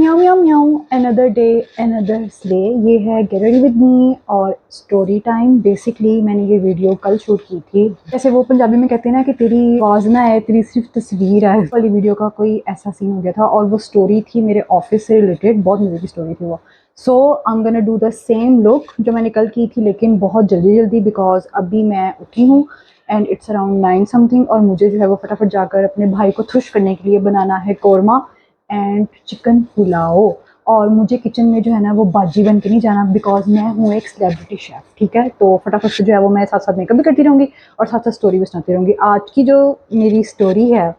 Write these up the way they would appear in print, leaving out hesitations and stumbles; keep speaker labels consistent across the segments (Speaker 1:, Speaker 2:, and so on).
Speaker 1: म्याऊ म्याऊ म्याऊ अनदर डे अनदर स्ले। ये है गेट रेडी विद मी और स्टोरी टाइम। बेसिकली मैंने ये वीडियो कल शूट की थी। जैसे वो पंजाबी में कहते हैं ना कि तेरी आवाज़ ना है, तेरी सिर्फ तस्वीर है, वाली वीडियो का कोई ऐसा सीन हो गया था। और वो स्टोरी थी मेरे ऑफिस से रिलेटेड, बहुत मज़े की स्टोरी थी वो। So I am gonna do the same look जो मैंने कल की थी, लेकिन बहुत जल्दी जल्दी, बिकॉज अभी मैं उठी हूँ एंड इट्स अराउंड 9 समथिंग। और मुझे जो है वो फटाफट जाकर अपने भाई को खुश करने के लिए बनाना है कौरमा एंड चिकन पुलाव। और मुझे किचन में जो है ना वो बाजी बन के नहीं जाना, बिकॉज मैं हूँ एक सेलिब्रिटी शेफ़, ठीक है। तो फटाफट से जो है वो मैं साथ साथ मेकअप भी करती रहूँगी और साथ साथ स्टोरी भी सुनाती रहूँगी। आज की जो मेरी स्टोरी है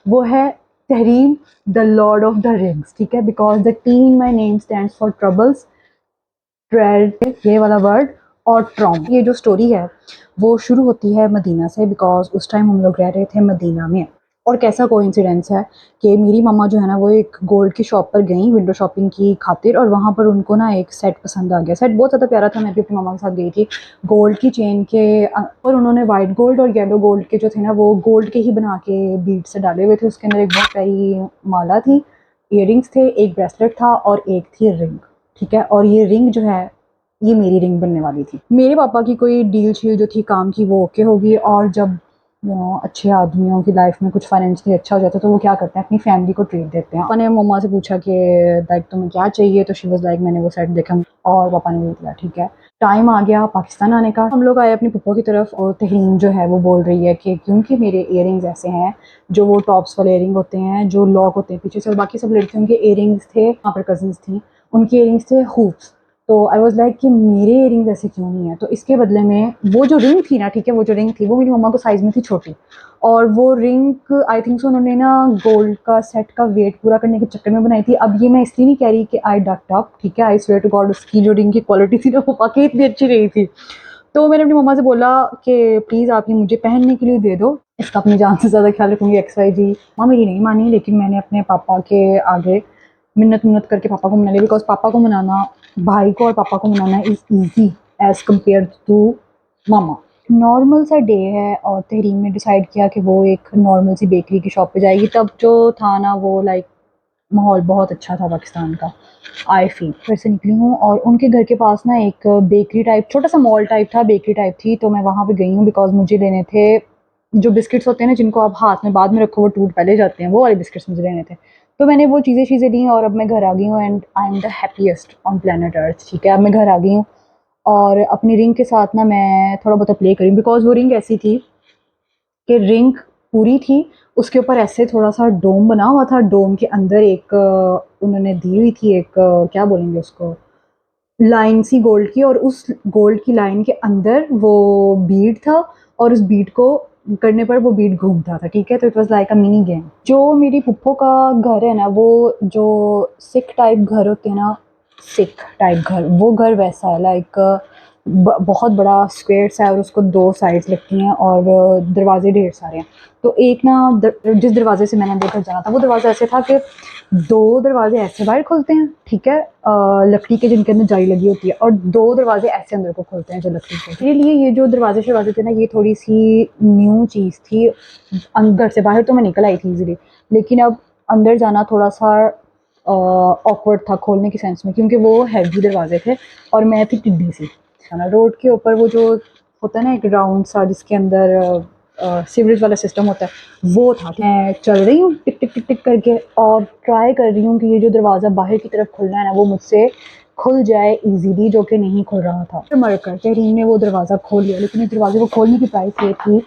Speaker 1: वो है Tahreem the lord of the rings, ठीक है। Because the T in my name stands for troubles, trade, ये वाला वर्ड, और ट्रॉम। ये जो स्टोरी है वो शुरू होती है मदीना से, बिकॉज उस टाइम हम लोग रह रहे थे मदीना में। और कैसा कोइंसिडेंस है कि मेरी मम्मा जो है ना वो एक गोल्ड की शॉप पर गई विंडो शॉपिंग की खातिर, और वहाँ पर उनको ना एक सेट पसंद आ गया। सेट बहुत ज़्यादा प्यारा था। मैं भी अपनी मम्मा के साथ गई थी। गोल्ड की चेन के और उन्होंने वाइट गोल्ड और येलो गोल्ड के जो थे ना वो गोल्ड के ही बना के बीड से डाले हुए थे। उसके अंदर एक बहुत प्यारी माला थी, इयररिंग्स थे, एक ब्रेसलेट था और एक थी रिंग, ठीक है। और ये रिंग जो है ये मेरी रिंग बनने वाली थी। मेरे पापा की कोई डील शील जो थी काम की वो ओके होगी। और जब अच्छे आदमियों की लाइफ में कुछ फाइनेंशियली अच्छा हो जाता है तो वो क्या करते हैं, अपनी फैमिली को ट्रीट देते हैं। पापा ने मम्मा से पूछा कि लाइक तुम्हें क्या चाहिए, तो शी वाज लाइक मैंने वो सेट देखा और पापा ने बोल दिया ठीक है। टाइम आ गया पाकिस्तान आने का। हम लोग आए अपनी पप्पो की तरफ और तहरीन जो है वो बोल रही है कि क्योंकि मेरे इयररिंग्स ऐसे हैं जो वो टॉप्स वाले इयररिंग होते हैं जो लॉक होते हैं पीछे से, और बाकी सब लड़कियों के इयररिंग्स थे, वहाँ पर कजिन्स थी, उनके इयररिंग्स थे हुप्स। तो आई वाज लाइक कि मेरे इयररिंग्स ऐसे क्यों नहीं है। तो इसके बदले में वो जो रिंग थी ना, ठीक है, वो जो रिंग थी वो मेरी मम्मा को साइज़ में थी छोटी। और वो रिंग आई थिंक सो उन्होंने ना गोल्ड का सेट का वेट पूरा करने के चक्कर में बनाई थी। अब ये मैं इसलिए नहीं कह रही कि आई डक्ट अप, ठीक है। आई स्वेयर टू गॉड उसकी जो रिंग की क्वालिटी थी ना वो वाकई इतनी अच्छी रही थी। तो मैंने अपनी मम्मा से बोला कि प्लीज़ आप ये मुझे पहनने के लिए दे दो, इसका अपनी जान से ज़्यादा ख्याल रखूँगी, एक्स वाई जी। माँ मेरी नहीं मानी, लेकिन मैंने अपने पापा के आगे मिन्नत मिन्नत करके पापा को मना लिया। बिकॉज पापा को मनाना, भाई को और पापा को मनाना is easy as compare to मामा। नॉर्मल सा डे है और तहरीन ने डिसाइड किया कि वो एक नॉर्मल सी बेकरी की शॉप पे जाएगी। तब जो था ना वो लाइक माहौल बहुत अच्छा था पाकिस्तान का, आई फील। फिर से निकली हूँ और उनके घर के पास ना एक बेकरी टाइप, छोटा सा मॉल टाइप था, बेकरी टाइप थी। तो मैं वहाँ पे गई हूँ बिकॉज मुझे लेने थे जो बिस्किट्स होते हैं ना जिनको आप हाथ में बाद में रखो वो टूट पहले जाते हैं, वो वाले बिस्किट्स मुझे लेने थे। तो मैंने वो चीज़ें ली और अब मैं घर आ गई हूँ and I am the happiest on planet earth, ठीक है। अब मैं घर आ गई हूँ और अपनी रिंग के साथ ना मैं थोड़ा बहुत प्ले करी, बिकॉज वो रिंग ऐसी थी कि रिंग पूरी थी, उसके ऊपर ऐसे थोड़ा सा डोम बना हुआ था, डोम के अंदर एक उन्होंने दी हुई थी एक क्या बोलेंगे उसको, लाइन सी गोल्ड की, और उस गोल्ड की लाइन के अंदर वो बीड था और उस बीड को करने पर वो बीड घूमता था, ठीक है। तो it was like a mini game. जो मेरी पुप्पो का घर है ना वो जो सिख टाइप घर होते हैं ना, सिख टाइप घर, वो घर वैसा है लाइक बहुत बड़ा स्क्वायर सा है और उसको दो साइड्स लगती हैं और दरवाजे ढेर सारे हैं। तो एक ना जिस दरवाजे से मैंने अंदर घर जाना था वो दरवाज़ा ऐसे था कि दो दरवाजे ऐसे बाहर खुलते हैं, ठीक है, लकड़ी के जिनके अंदर जाली लगी होती है, और दो दरवाजे ऐसे अंदर को खुलते हैं जो लकड़ी के। मेरे लिए ये जो दरवाजे शरवाजे थे ना ये थोड़ी सी न्यू चीज़ थी। घर से बाहर तो मैं निकल आई थी ईजिली, लेकिन अब अंदर जाना थोड़ा सा ऑकवर्ड था खोलने के सेंस में, क्योंकि वो हैवी दरवाजे थे और मैं थी टिड्डी सी। रोड के ऊपर वो जो होता है ना एक राउंड सा जिसके अंदर सीवरेज वाला सिस्टम होता है वो था। मैं चल रही हूँ टिक टिक टिक टिक करके और ट्राई कर रही हूँ कि ये जो दरवाज़ा बाहर की तरफ खुलना है ना वो मुझसे खुल जाए इजीली, जो कि नहीं खुल रहा था। फिर मरकर तहरीन ने वो दरवाज़ा खोल लिया, लेकिन इस दरवाजे को खोलने की प्राइस ये थी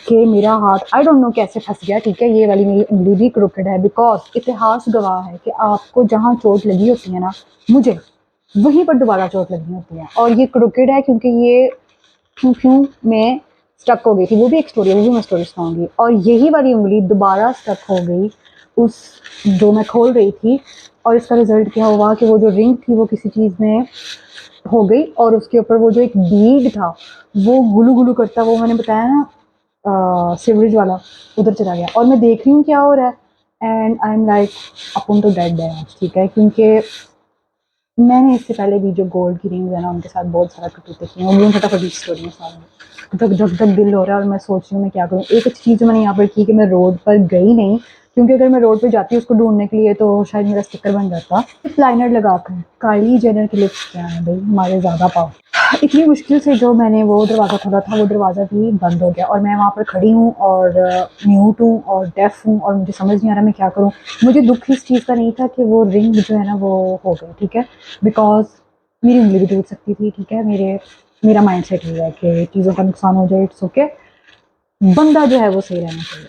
Speaker 1: कि मेरा हाथ आई डोंट नो कैसे फंस गया, ठीक है। ये वाली मेरी उंगली भी क्रोकेड है, बिकॉज इतिहास गवाह है कि आपको जहाँ चोट लगी होती है ना, मुझे वहीं पर दोबारा चोट लगनी होती है। और ये क्रोकेड है क्योंकि ये क्यों में स्टक हो गई थी, वो भी एक स्टोरी है, वो भी मैं स्टोरी सुनाऊंगी। और यही वाली उंगली दोबारा स्टक हो गई उस जो मैं खोल रही थी, और इसका रिजल्ट क्या हुआ कि वो जो रिंग थी वो किसी चीज़ में हो गई और उसके ऊपर वो जो एक बीड था वो गुलू गुलू करता, वो मैंने बताया ना सिवरेज वाला, उधर चला गया। और मैं देख रही हूँ क्या हो रहा है एंड आई एम लाइक अपन तो डेड है, ठीक है। क्योंकि मैंने इससे पहले भी जो गोल्ड की रिंग्स है ना उनके साथ बहुत सारा कटुते किए हैं, वो फटाफट स्टोरी में सारा धक धक धक दिल हो रहा है और मैं सोच रही हूँ मैं क्या करूँ। एक अच्छी चीज़ मैंने यहाँ पर की कि मैं रोड पर गई नहीं, क्योंकि अगर मैं रोड पे जाती उसको ढूंढने के लिए तो शायद मेरा स्टिकर बन जाता। लिप लाइनर लगाकर काइली जेनर के लिप्स क्या है भाई, हमारे ज़्यादा पाओ। इतनी मुश्किल से जो मैंने वो दरवाज़ा खोला था, वो दरवाज़ा भी बंद हो गया और मैं वहाँ पर खड़ी हूँ और म्यूट हूँ और डेफ हूँ और मुझे समझ नहीं आ रहा मैं क्या करूँ। मुझे दुख इस चीज़ का नहीं था कि वो रिंग जो है ना वो हो गई, ठीक है, बिकॉज मेरी उंगली भी टूट सकती थी, ठीक है। मेरा माइंड सेट ये है कि चीज़ों का नुकसान हो जाए, इट्स ओके, बंदा जो है वो सही रहना चाहिए।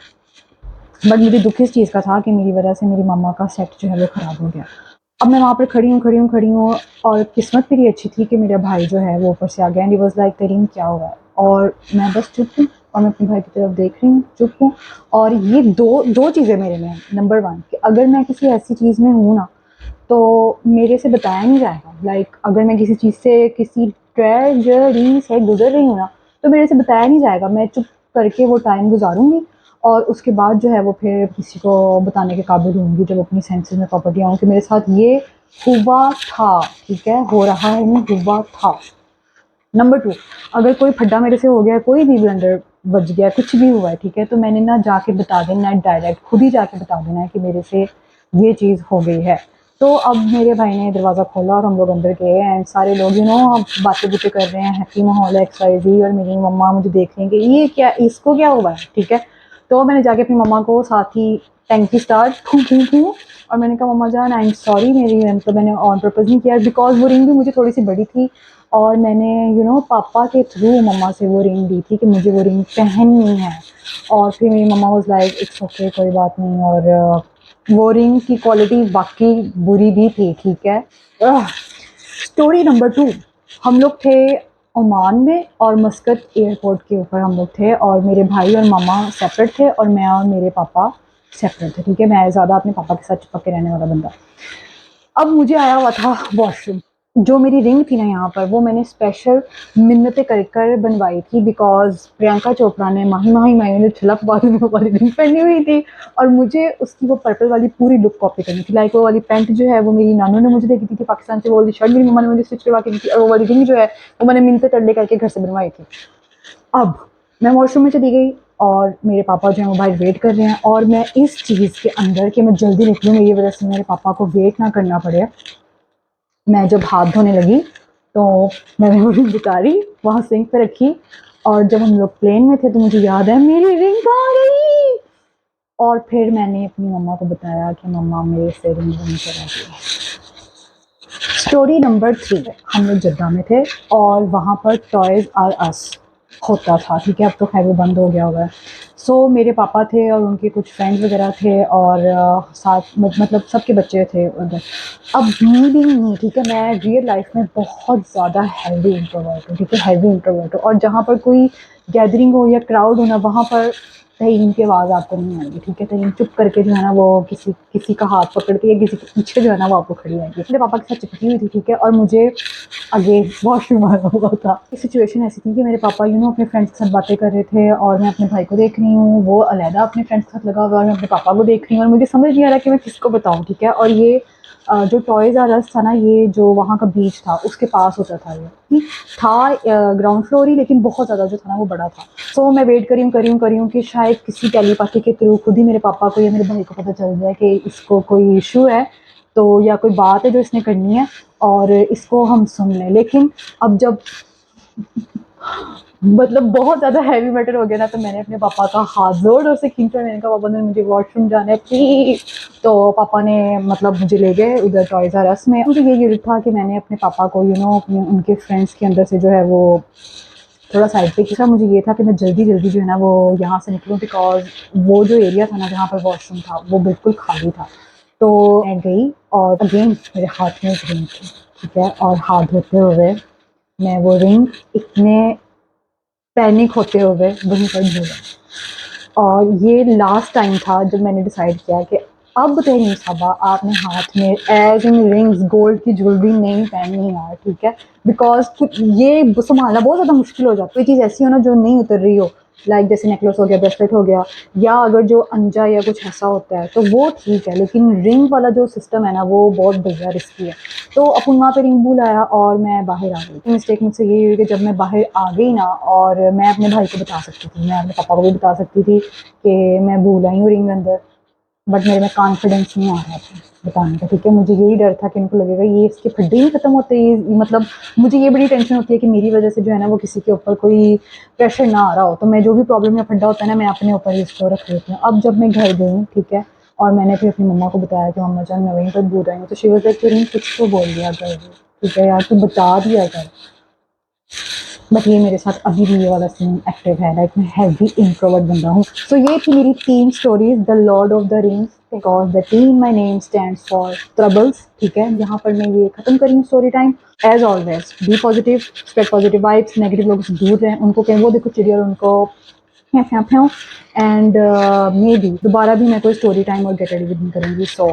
Speaker 1: बट मुझे दुख इस चीज़ का था कि मेरी वजह से मेरी मम्मा का सेट जो है वो ख़राब हो गया। अब मैं वहाँ पर खड़ी हूँ और किस्मत मेरी अच्छी थी कि मेरा भाई जो है वो ऊपर से आ गया एंड ही वाज लाइक तरीन क्या हुआ है, और मैं बस चुप हूँ और मैं अपने भाई की तरफ देख रही हूँ, चुप हूँ। और ये दो चीज़ें मेरे में हैं। नंबर वन कि अगर मैं किसी ऐसी चीज़ में हूँ ना तो मेरे से बताया नहीं जाएगा। लाइक अगर मैं किसी चीज़ से, किसी ट्रेजरी से गुजर रही हूँ ना तो मेरे से बताया नहीं जाएगा, मैं चुप करके वो टाइम गुजारूंगी और उसके बाद जो है वो फिर किसी को बताने के काबिल होंगी जब अपनी सेंसेस में प्रॉपर्टी आऊँ कि मेरे साथ ये हुआ था, ठीक है, हो रहा है, नहीं हुआ था। नंबर टू, अगर कोई फड्डा मेरे से हो गया, कोई भी ब्लंडर बच गया, कुछ भी हुआ है, ठीक है, तो मैंने ना जाके बता देना है, डायरेक्ट खुद ही जाके बता देना है कि मेरे से ये चीज़ हो गई है। तो अब मेरे भाई ने दरवाज़ा खोला और हम लोग अंदर गए एंड सारे लोग अब बातें बुतें कर रहे हैं, हैप्पी माहौल है, XYZ, और मेरी मम्मा मुझे देख रही हैं कि ये क्या, इसको क्या हुआ है, ठीक है। तो मैंने जाके अपनी मम्मा को साथ ही टैंकी स्टार्ट फूँ और मैंने कहा मम्मा जान आई एम सॉरी, मेरी तो मैंने ऑन पर्पज़ नहीं किया, बिकॉज वो रिंग भी मुझे थोड़ी सी बड़ी थी और मैंने पापा के थ्रू मम्मा से वो रिंग दी थी कि मुझे वो रिंग पहननी है। और फिर मेरी मम्मा वाज लाइक इट्स ओके, कोई बात नहीं। और वो रिंग की क्वालिटी बाकी बुरी भी थी, ठीक है। स्टोरी नंबर टू, हम लोग थे ओमान में और मस्कत एयरपोर्ट के ऊपर हम लोग थे और मेरे भाई और मामा सेपरेट थे और मैं और मेरे पापा सेपरेट थे, ठीक है। मैं ज़्यादा अपने पापा के साथ चिपक के रहने वाला बंदा। अब मुझे आया हुआ था वॉशरूम। जो मेरी रिंग थी ना यहाँ पर, वो मैंने स्पेशल मिन्नतें कर कर बनवाई थी बिकॉज प्रियंका चोपड़ा ने माही माही माही ने छलक वाली वाली रिंग पहनी हुई थी और मुझे उसकी वो पर्पल वाली पूरी लुक कॉपी करनी थी। लाइक वो वाली पैंट जो है वो मेरी नानू ने मुझे दे दी थी पाकिस्तान से, वो वाली शर्ट मेरी मम्मा ने मुझे स्टिच करवा के दी थी और वो वाली रिंग जो है वो मैंने मिन्नतें तरले करके घर से बनवाई थी। अब मैं वॉशरूम में चली गई और मेरे पापा जो हैं वो बाहर वेट कर रहे हैं और मैं इस चीज़ के अंदर कि मैं जल्दी निकलूँ, मेरी वजह से मेरे पापा को वेट ना करना पड़े, मैं जब हाथ धोने लगी तो मैंने वो रिंग उतारी, वहाँ सिंक पे रखी और जब हम लोग प्लेन में थे तो मुझे याद है मेरी रिंग आ गई। और फिर मैंने अपनी मम्मा को बताया कि मम्मा मेरे से रिंग नहीं करा दी। स्टोरी नंबर थ्री, हम लोग जद्दा में थे और वहाँ पर टॉयज़ आर अस होता था, ठीक है। अब तो खैर वो बंद हो गया होगा। सो मेरे पापा थे और उनके कुछ फ्रेंड्स वगैरह थे और साथ मतलब सबके बच्चे थे उधर। अब मी भी नहीं, ठीक है, मैं रियल लाइफ में बहुत ज़्यादा हैवी इंट्रोवर्ट हूँ, ठीक है, हैवी इंट्रोवर्ट हूँ। और जहाँ पर कोई गैदरिंग हो या क्राउड हो ना, वहाँ पर तहीन की आवाज़ आपको नहीं आएगी, ठीक है। तहीन चुप करके जो है ना वो किसी किसी का हाथ पकड़ के या किसी के पीछे जो है ना वो आपको खड़ी आएगी। मेरे पापा के साथ चिपकी हुई थी, ठीक है, और मुझे आगे वॉशरूम आया हुआ था। सिचुएशन ऐसी थी कि मेरे पापा अपने फ्रेंड्स के साथ बातें कर रहे थे और मैं अपने भाई को देख रही हूँ, वो अलहदा अपने फ्रेंड्स के साथ लगा हुआ है और मैं अपने पापा को देख रही हूँ और मुझे समझ नहीं आ रहा कि मैं किसको बताऊँ, ठीक है। और ये जो टॉयज़ आर अस था ना, ये जो वहाँ का बीच था उसके पास होता था, ये था ग्राउंड फ्लोर ही, लेकिन बहुत ज़्यादा जो था ना वो बड़ा था। सो मैं वेट करी हूँ कि शायद किसी टेलीपैथी के थ्रू खुद ही मेरे पापा को या मेरे भाई को पता चल जाए कि इसको कोई इशू है तो, या कोई बात है जो इसने करनी है और इसको हम सुन लें। लेकिन अब जब मतलब बहुत ज़्यादा हैवी मैटर हो गया ना, तो मैंने अपने पापा का हाथ ज़ोर से खींचा। मैंने कहा पापा ने मुझे वॉशरूम जाना है प्लीज़। तो पापा ने मतलब मुझे ले गए उधर टॉयज़ आर अस में। मुझे ये यूनिट था कि मैंने अपने पापा को अपने उनके फ्रेंड्स के अंदर से जो है वो थोड़ा साइड पे किया। मुझे ये था कि मैं जल्दी जल्दी जो है ना वो यहाँ से निकलूँ बिकॉज वो जो एरिया था ना जहाँ पर वॉशरूम था वो बिल्कुल खाली था। तो मैं गई और अगेन मेरे हाथ में रिंग थी, ठीक है, और हाथ धोते हुए मैं वो रिंग इतने पैनिक होते हुए वहीं पर भूला। और ये लास्ट टाइम था जब मैंने डिसाइड किया कि अब तहरीन साहबा आपने हाथ में एज इन रिंग्स गोल्ड की ज्वेलरी नहीं पहननी यार, ठीक है, बिकॉज ये संभालना बहुत ज़्यादा मुश्किल हो जाता है। कोई चीज़ ऐसी हो ना जो नहीं उतर रही हो, लाइक जैसे नेकलेस हो गया, ब्रेसलेट हो गया, या अगर जो अंजा या कुछ ऐसा होता है तो वो ठीक है, लेकिन रिंग वाला जो सिस्टम है ना वो बहुत बढ़िया रिस्की है। तो अपन वहाँ पे रिंग भूल आया और मैं बाहर आ गई। मिस्टेक मुझसे ये हुई कि जब मैं बाहर आ गई ना, और मैं अपने भाई को बता सकती थी, मैं अपने पापा को भी बता सकती थी कि मैं भूल आई हूँ रिंग अंदर, बट मेरे में कॉन्फिडेंस नहीं आ रहा था बताने का, ठीक है। मुझे यही डर था कि इनको लगेगा ये इसके फड्डे नहीं खत्म होते, ये मतलब मुझे ये बड़ी टेंशन होती है कि मेरी वजह से जो है ना वो किसी के ऊपर कोई प्रेशर ना आ रहा हो, तो मैं जो भी प्रॉब्लम या फड्डा होता है ना मैं अपने ऊपर ही इसको रख लेती हूँ। अब जब मैं घर गई, ठीक है, और मैंने फिर अपनी मम्मा को बताया कि मम्मा जान मैं वहीं पर बोल रही हूँ, तो शी वाज लाइक कुछ तो बोल दिया कर, ठीक है यार तू बता दिया कर। बट ये मेरे साथ अभी भी ये वाला सीन एक्टिव है, लाइक मैं हैवी इंट्रोवर्ट बंदा हूँ। सो ये थी मेरी 3 stories, the lord of the rings, because the T in my name stands for troubles, ठीक है। यहाँ पर मैं ये खत्म करी हूँ story time. As always be positive, spread positive vibes, negative लोगों से दूर रहें, उनको कहें वो देखो चिड़िया और उनको एंड मे बी दोबारा भी मैं कोई स्टोरी टाइम और गेट रेडी विद मी करूँगी। सो